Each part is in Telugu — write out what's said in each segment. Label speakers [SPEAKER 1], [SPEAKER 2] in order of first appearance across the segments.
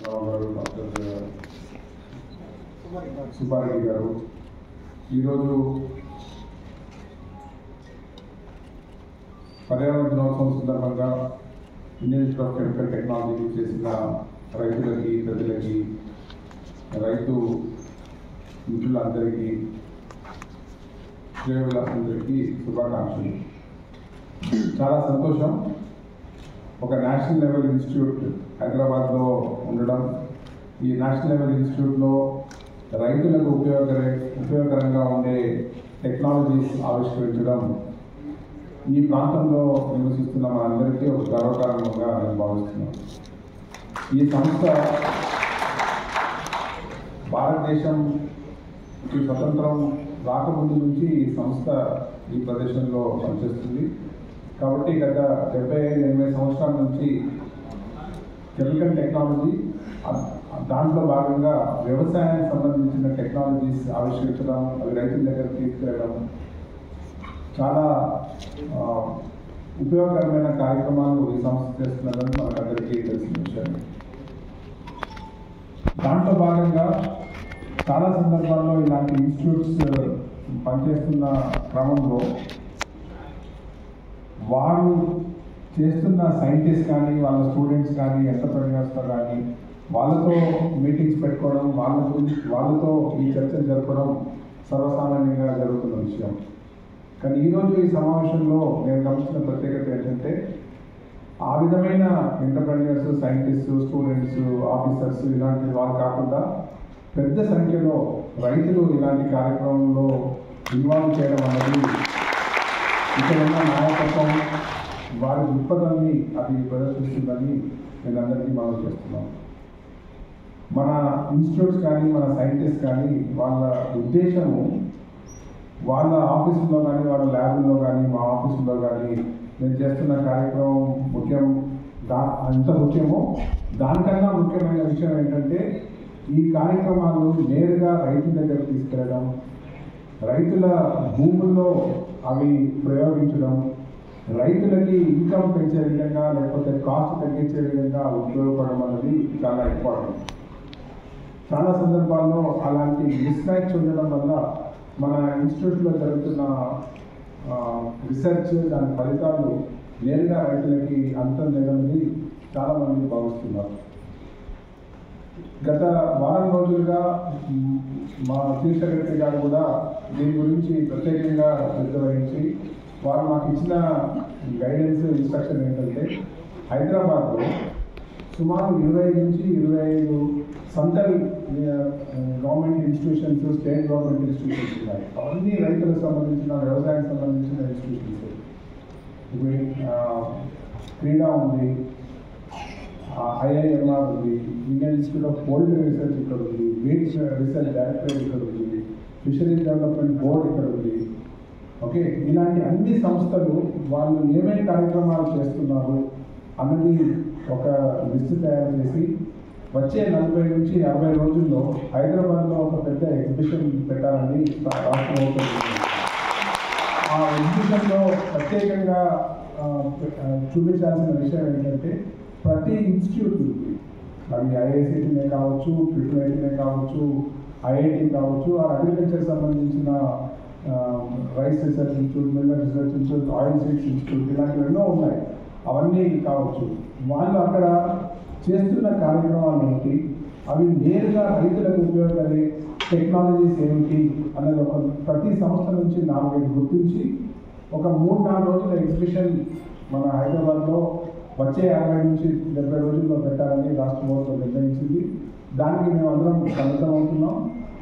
[SPEAKER 1] డాక్టర్ సుబ్బారెడ్డి గారు ఈరోజు పర్యావరణ దినోత్సవం సందర్భంగా Indian institute of chemical technology చేసిన రైతులకి ప్రజలకి రైతు మిత్రులందరికీ శ్రేయోభిలాషులందరికీ శుభాకాంక్షలు. చాలా సంతోషం. ఒక నేషనల్ లెవెల్ ఇన్స్టిట్యూట్ హైదరాబాద్లో ఉండడం, ఈ నేషనల్ లెవెల్ ఇన్స్టిట్యూట్లో రైతులకు ఉపయోగకరంగా ఉండే టెక్నాలజీస్ ఆవిష్కరించడం ఈ ప్రాంతంలో నివసిస్తున్న మనందరికీ ఒక గర్వకారణంగా నేను భావిస్తున్నాను. ఈ సంస్థ భారతదేశంకి స్వతంత్రం రాకముందు నుంచి ఈ సంస్థ ఈ ప్రదేశంలో పనిచేస్తుంది. కాబట్టి గత 75-80 సంవత్సరాల నుంచి కెమికల్ టెక్నాలజీ, దాంట్లో భాగంగా వ్యవసాయానికి సంబంధించిన టెక్నాలజీస్ ఆవిష్కరించడం, అవి రైతుల దగ్గర తీసుకెళ్ళడం, చాలా ఉపయోగకరమైన కార్యక్రమాలు ఈ సంస్థ చేస్తున్నదని మనకందరికీ తెలిసిన విషయం. దాంట్లో భాగంగా చాలా సందర్భాల్లో ఇలాంటి ఇన్స్టిట్యూట్స్ పనిచేస్తున్న క్రమంలో వారు చేస్తున్న సైంటిస్ట్ కానీ వాళ్ళ స్టూడెంట్స్ కానీ ఎంటర్‌ప్రెన్యూర్స్తో కానీ వాళ్ళతో మీటింగ్స్ పెట్టుకోవడం, వాళ్ళతో ఈ చర్చలు జరపడం సర్వసామాన్యంగా జరుగుతున్న విషయం. కానీ ఈరోజు ఈ సమావేశంలో నేను గమనించిన ప్రత్యేకత ఏంటంటే, ఆ విధమైన ఎంటర్‌ప్రెన్యూర్స్, సైంటిస్టు, స్టూడెంట్స్, ఆఫీసర్స్ ఇలాంటి వాళ్ళు కాకుండా పెద్ద సంఖ్యలో రైతులు ఇలాంటి కార్యక్రమంలో ఇన్వాల్వ్ చేయడం అనేది ఇక్కడ ఉన్న నాయకత్వం వారి దృక్పథాన్ని అది ప్రదర్శిస్తుందని నేను అందరికీ మనం చేస్తున్నాం. మన ఇన్స్టిట్యూట్స్ కానీ మన సైంటిస్ట్ కానీ వాళ్ళ ఉద్దేశము వాళ్ళ ఆఫీసుల్లో కానీ వాళ్ళ ల్యాబ్లో కానీ మా ఆఫీసుల్లో కానీ నేను చేస్తున్న కార్యక్రమం ముఖ్యం, ఎంత ముఖ్యమో దానికన్నా ముఖ్యమైన విషయం ఏంటంటే ఈ కార్యక్రమాలు నేరుగా రైతుల దగ్గర తీసుకెళ్ళడం, రైతుల భూముల్లో అవి ప్రయోగించడం, రైతులకి ఇన్కమ్ పెంచే విధంగా లేకపోతే కాస్ట్ తగ్గించే విధంగా ఉపయోగపడడం అనేది చాలా ఇంపార్టెంట్. చాలా సందర్భాల్లో అలాంటి మిస్మ్యాచ్ ఉండడం వల్ల మన ఇన్స్టిట్యూట్లో జరుగుతున్న రీసెర్చ్, దాని ఫలితాలు నేరుగా రైతులకి అంతం లేదని చాలామంది భావిస్తున్నారు. గత వారం రోజులుగా మా చీఫ్ సెక్రటరీ గారు కూడా దీని గురించి ప్రత్యేకంగా శ్రద్ధ వహించి వారు మాకు ఇచ్చిన గైడెన్స్, ఇన్స్ట్రక్షన్ ఏంటంటే హైదరాబాద్లో సుమారు 20 నుంచి 25 central government institutions, state government institutions ఉన్నాయి. అవన్నీ రైతులకు సంబంధించిన, వ్యవసాయానికి సంబంధించిన ఇన్స్టిట్యూషన్స్. ఇప్పుడు క్రీడా ఉంది, IIMR ఉంది, Indian institute of poultry research ఇక్కడ ఉంది, వీట్ రీసెర్చ్ డైరెక్టరేట్ ఇక్కడ ఉంది, ఫిషరీస్ డెవలప్మెంట్ బోర్డ్ ఇక్కడ ఉంది. ఓకే, ఇలాంటి అన్ని సంస్థలు వాళ్ళు ఏమేమి కార్యక్రమాలు చేస్తున్నారు అన్నది ఒక లిస్టు తయారు చేసి వచ్చే 40 నుంచి 50 రోజుల్లో హైదరాబాద్లో ఒక పెద్ద ఎగ్జిబిషన్ పెట్టాలని రాష్ట్రం అవుతుంది. ఆ ఎగ్జిబిషన్లో ప్రత్యేకంగా చూపించాల్సిన విషయం ఏంటంటే ప్రతి ఇన్స్టిట్యూట్, అవి IICTనే కావచ్చు, IIITనే కావచ్చు, IIT కావచ్చు, అగ్రికల్చర్ సంబంధించిన rice research institute, Miller research institute, oil seeds institute ఇలాంటివి ఎన్నో ఉన్నాయి. అవన్నీ కావచ్చు. వాళ్ళు అక్కడ చేస్తున్న కార్యక్రమాలు ఏమిటి, అవి నేరుగా రైతులకు ఉపయోగపడే టెక్నాలజీస్ ఏమిటి అన్నది ఒక ప్రతి సంస్థ నుంచి 4-5 గుర్తించి ఒక 3-4 రోజుల ఎగ్జిబిషన్ మన హైదరాబాద్లో వచ్చే 50 నుంచి 70 రోజుల్లో పెట్టాలని రాష్ట్ర ప్రభుత్వం నిర్ణయించింది. దానికి మేము అందరం సన్నద్ధమవుతున్నాం.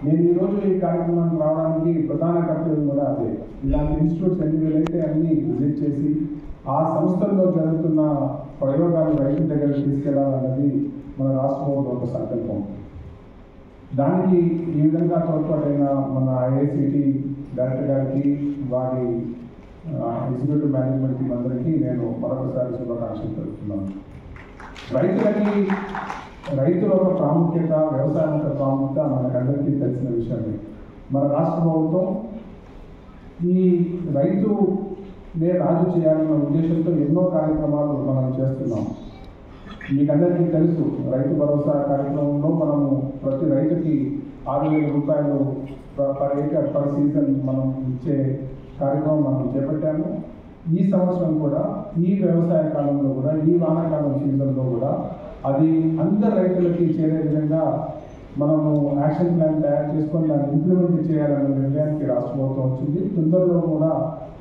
[SPEAKER 1] నేను ఈరోజు ఈ కార్యక్రమానికి రావడానికి ప్రధాన కర్తవ్యం కూడా అదే. ఇలాంటి ఇన్స్టిట్యూట్స్ ఎన్ని వీలైతే అన్ని విజిట్ చేసి ఆ సంస్థల్లో జరుగుతున్న ప్రయోగాలు రైతుల దగ్గర తీసుకెళ్లాలన్నది మన రాష్ట్ర ప్రభుత్వం ఒక సంకల్పం. దానికి ఈ విధంగా తోడ్పాటైన మన IICT డైరెక్టర్ గారికి, వారి ఎగ్జిక్యూటివ్ మేనేజ్మెంట్ టీం అందరికీ నేను మరొకసారి శుభాకాంక్షలు తెలుపుతున్నాను. రైతుల ఒక ప్రాముఖ్యత, వ్యవసాయం యొక్క ప్రాముఖ్యత మనకందరికీ తెలిసిన విషయమే. మన రాష్ట్ర ప్రభుత్వం ఈ రైతునే రాజు చేయాలన్న ఉద్దేశంతో ఎన్నో కార్యక్రమాలు మనం చేస్తున్నాం. మీకందరికీ తెలుసు రైతు భరోసా కార్యక్రమంలో మనము ప్రతి రైతుకి 6,000 రూపాయలు పర్ ఏకర్ పర్ సీజన్ మనం ఇచ్చే కార్యక్రమం మనం చేపట్టాము. ఈ సంవత్సరం కూడా ఈ వ్యవసాయ కాలంలో కూడా ఈ వానాకాలం సీజన్లో కూడా అది అందరు రైతులకి చేరే విధంగా మనము యాక్షన్ ప్లాన్ తయారు చేసుకొని దాన్ని ఇంప్లిమెంట్ చేయాలనే నిర్ణయానికి రాష్ట్ర ప్రభుత్వం వచ్చింది. తొందరలో కూడా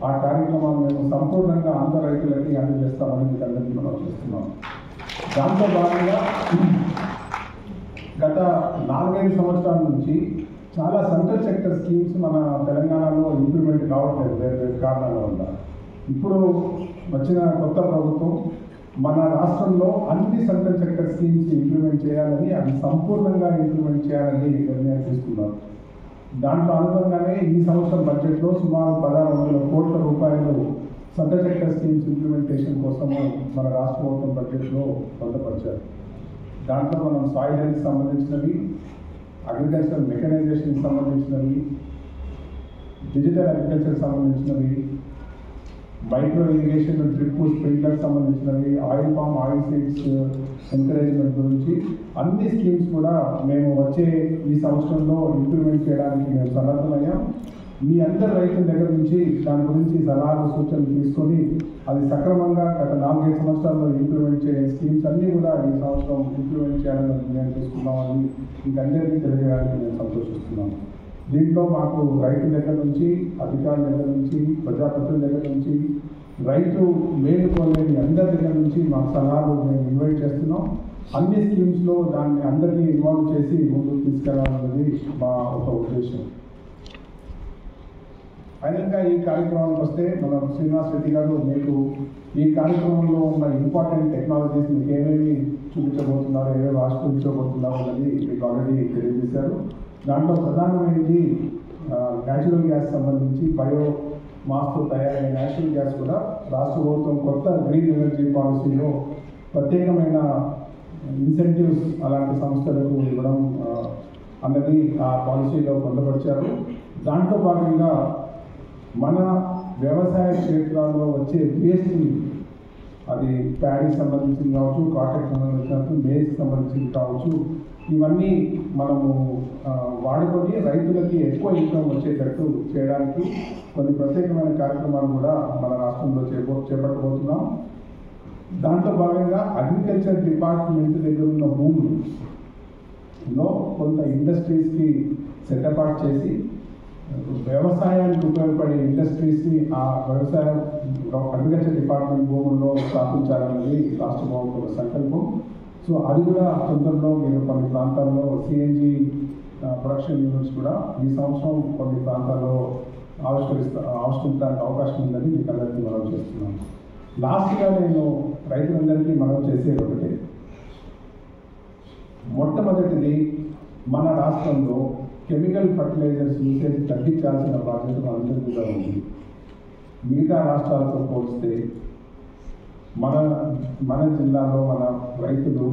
[SPEAKER 1] ఆ కార్యక్రమాన్ని మేము సంపూర్ణంగా అందరు రైతులకి అందజేస్తామని మీకు అందరికీ మనం చేస్తున్నాం. దాంతో భాగంగా గత 4-5 సంవత్సరాల నుంచి చాలా సెంట్రల్ సెక్టర్ స్కీమ్స్ మన తెలంగాణలో ఇంప్లిమెంట్ కావట్లేదు వేరే కారణాల వల్ల. ఇప్పుడు వచ్చిన కొత్త ప్రభుత్వం మన రాష్ట్రంలో అన్ని సెంట్రల్ సెక్టర్ స్కీమ్స్ ఇంప్లిమెంట్ చేయాలని, అది సంపూర్ణంగా ఇంప్లిమెంట్ చేయాలని నిర్ణయం తీసుకున్నారు. దాంట్లో అనుగుణంగానే ఈ సంవత్సరం బడ్జెట్లో సుమారు 1,600 కోట్ల రూపాయలు సెంట్రల్ సెక్టర్ స్కీమ్స్ ఇంప్లిమెంటేషన్ కోసము మన రాష్ట్ర ప్రభుత్వం బడ్జెట్లో పొందపరిచారు. దాంట్లో మనం సాయిల్ హెల్త్ సంబంధించినవి, అగ్రికల్చర్ మెకనైజేషన్ సంబంధించినవి, డిజిటల్ అగ్రికల్చర్ సంబంధించినవి, మైక్రో ఇరిగేషన్ డ్రిప్ స్ప్రింక్లర్ సంబంధించినవి, oil palm oil seeds encouragement గురించి అన్ని స్కీమ్స్ కూడా మేము వచ్చే ఈ సంవత్సరంలో ఇంప్లిమెంట్ చేయడానికి మేము సన్నద్ధమయ్యాం. మీ అందరి రైతుల దగ్గర నుంచి దాని గురించి సలహాలు సూచనలు తీసుకొని అది సక్రమంగా గత 4-5 సంవత్సరాల్లో ఇంప్లిమెంట్ చేసే స్కీమ్స్ అన్నీ కూడా ఈ సంవత్సరం ఇంప్లిమెంట్ చేయాలని నిర్ణయం తీసుకున్నామని మీకు అందరికీ తెలియజేయడానికి నేను సంతోషిస్తున్నాను. దీంట్లో మాకు రైతుల దగ్గర నుంచి, అధికారుల దగ్గర నుంచి, ప్రజాప్రతినిధుల దగ్గర నుంచి, రైతు మేలుకోలేని అందరి దగ్గర నుంచి మాకు సలహాలు మేము ఇన్వైట్ చేస్తున్నాం. అన్ని స్కీమ్స్లో దాన్ని అందరినీ ఇన్వాల్వ్ చేసి ముందుకు తీసుకెళ్లాలన్నది మా ఒక ఉద్దేశం. ఫైనల్గా ఈ కార్యక్రమానికి వస్తే మన శ్రీనివాస్ రెడ్డి గారు మీకు ఈ కార్యక్రమంలో ఉన్న ఇంపార్టెంట్ టెక్నాలజీస్ మీకు ఏమేమి చూపించబోతున్నారు, ఏమేమి ఆవిష్కరించబోతున్నారు అన్నది మీకు ఆల్రెడీ తెలియజేశారు. దాంట్లో ప్రధానమైనది న్యాచురల్ గ్యాస్ సంబంధించి బయో మాస్తో తయారైన న్యాచురల్ గ్యాస్ కూడా రాష్ట్ర ప్రభుత్వం కొత్త గ్రీన్ ఎనర్జీ పాలసీలో ప్రత్యేకమైన ఇన్సెంటివ్స్ అలాంటి సంస్థలకు ఇవ్వడం అన్నది ఆ పాలసీలో పొందపరిచారు. దాంట్లో భాగంగా మన వ్యవసాయ క్షేత్రాల్లో వచ్చే వేస్ట్ని, అది ప్యాడీకి సంబంధించింది కావచ్చు, కాటన్కి సంబంధించినట్టు, మేస్కి సంబంధించింది కావచ్చు, ఇవన్నీ మనము వాడుకొని రైతులకి ఎక్కువ ఇన్కమ్ వచ్చేటట్టు చేయడానికి కొన్ని ప్రత్యేకమైన కార్యక్రమాలు కూడా మన రాష్ట్రంలో చేపట్టబోతున్నాం. దాంట్లో భాగంగా అగ్రికల్చర్ డిపార్ట్మెంట్ దగ్గర ఉన్న భూముల్లో కొంత ఇండస్ట్రీస్కి సెటపార్ట్ చేసి వ్యవసాయానికి ఉపయోగపడే ఇండస్ట్రీస్ని ఆ వ్యవసాయ అగ్రికల్చర్ డిపార్ట్మెంట్ భూముల్లో స్థాపించాలన్నది రాష్ట్ర ప్రభుత్వ సంకల్పం. సో అది కూడా తొందరలో మీరు కొన్ని ప్రాంతాల్లో సిఎన్జి ప్రొడక్షన్ యూనిట్స్ కూడా ఈ సంవత్సరం కొన్ని ప్రాంతాల్లో ఆవిష్కరించడానికి అవకాశం ఉందని మీకు అందరికీ మనవి చేస్తున్నాను. లాస్ట్గా నేను రైతులందరికీ మనవి చేసేది ఒకటే, మొట్టమొదటిది మన రాష్ట్రంలో కెమికల్ ఫర్టిలైజర్స్ యూసేజ్ తగ్గించాల్సిన బాధ్యత మనందరి మీద ఉంది. మిగతా రాష్ట్రాలతో పోలిస్తే మన జిల్లాలో మన రైతులు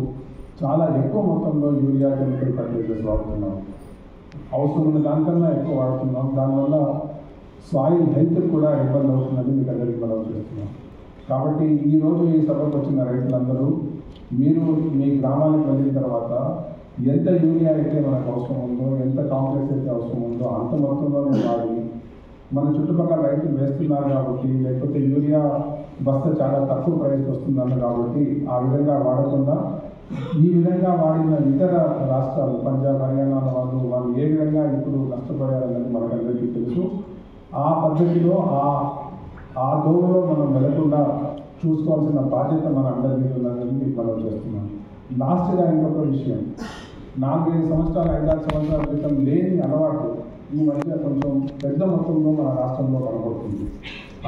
[SPEAKER 1] చాలా ఎక్కువ మొత్తంలో యూరియా కెమికల్ ఫర్టిలైజర్స్ వాడుతున్నాం. అవసరం ఉన్న దానికన్నా ఎక్కువ వాడుతున్నాం. దానివల్ల సాయిల్ హెల్త్ కూడా ఇబ్బంది అవుతుందని మీకు అందరికీ మనం చేస్తున్నాం. కాబట్టి ఈరోజు ఈ సభకు వచ్చిన రైతులందరూ మీరు మీ గ్రామానికి వెళ్ళిన తర్వాత ఎంత యూరియా అయితే మనకు అవసరం ఉందో, ఎంత కాంప్లెక్స్ అయితే అవసరం ఉందో అంత మొత్తంలోనే వాడి, మన చుట్టుపక్కల రైతులు వేస్తున్నారు కాబట్టి, లేకపోతే యూరియా బస్తా చాలా తక్కువ ప్రైస్కి వస్తుందన్న కాబట్టి ఆ విధంగా వాడకుండా ఈ విధంగా వాడిన ఇతర రాష్ట్రాలు పంజాబ్, హర్యానా వాళ్ళు ఏ విధంగా ఇప్పుడు నష్టపోయారన్నది మనకందరికీ తెలుసు. ఆ పద్ధతిలో ఆ దోవలో మనం వెళ్లకుండా చూసుకోవాల్సిన బాధ్యత మన అందరి మీద ఉందని మీకు మనం చేస్తున్నాం. లాస్ట్గా ఇంకొక విషయం, 4-5 సంవత్సరాలు 5-6 సంవత్సరాల క్రితం లేని అలవాటు ఈ మధ్య కొంచెం పెద్ద మొత్తంలో మన రాష్ట్రంలో కనబడుతుంది.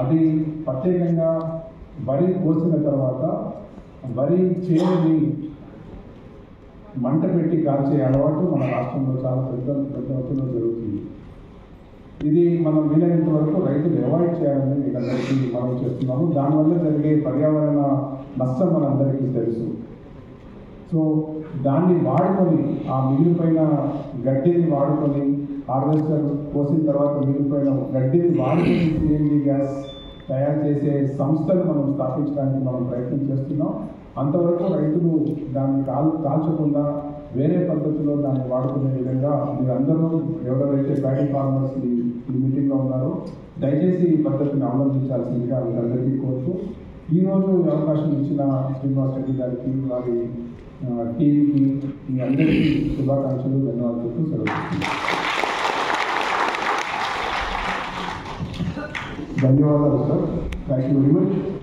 [SPEAKER 1] అది ప్రత్యేకంగా వరి కోసిన తర్వాత వరి చేనుని మంట పెట్టి కాల్చే అలవాటు మన రాష్ట్రంలో చాలా పెద్ద మొత్తంలో జరుగుతుంది. ఇది మనం వీలైనంత వరకు రైతులు అవాయిడ్ చేయాలని మీకు అందరికీ మనం చేస్తున్నాము. దానివల్ల జరిగే పర్యావరణ నష్టం మనందరికీ తెలుసు. సో దాన్ని వాడుకొని, ఆ మిగిలిపోయిన గడ్డిని వాడుకొని, హార్వెస్టర్ కోసిన తర్వాత మిగిలిపోయిన గడ్డిని వాడుకొని సిఎన్జి గ్యాస్ తయారు చేసే సంస్థలు మనం స్థాపించడానికి మనం ప్రయత్నం చేస్తున్నాం. అంతవరకు రైతులు దాన్ని కాల్చకుండా వేరే పద్ధతిలో దాన్ని వాడుకునే విధంగా మీరందరూ ఎవరెవరైతే ప్యాడీ ఫార్మర్స్ ఈ మీటింగ్లో ఉన్నారో దయచేసి ఈ పద్ధతిని అవలంబించాల్సిందిగా మీరందరికీ కోరుతూ ఈరోజు ఈ అవకాశం ఇచ్చిన శ్రీనివాస్ రెడ్డి గారికి వారి టీవీకి మీ అందరికీ శుభాకాంక్షలు ధన్యవాదాలు ధన్యవాదాలు sir. Thank you very much.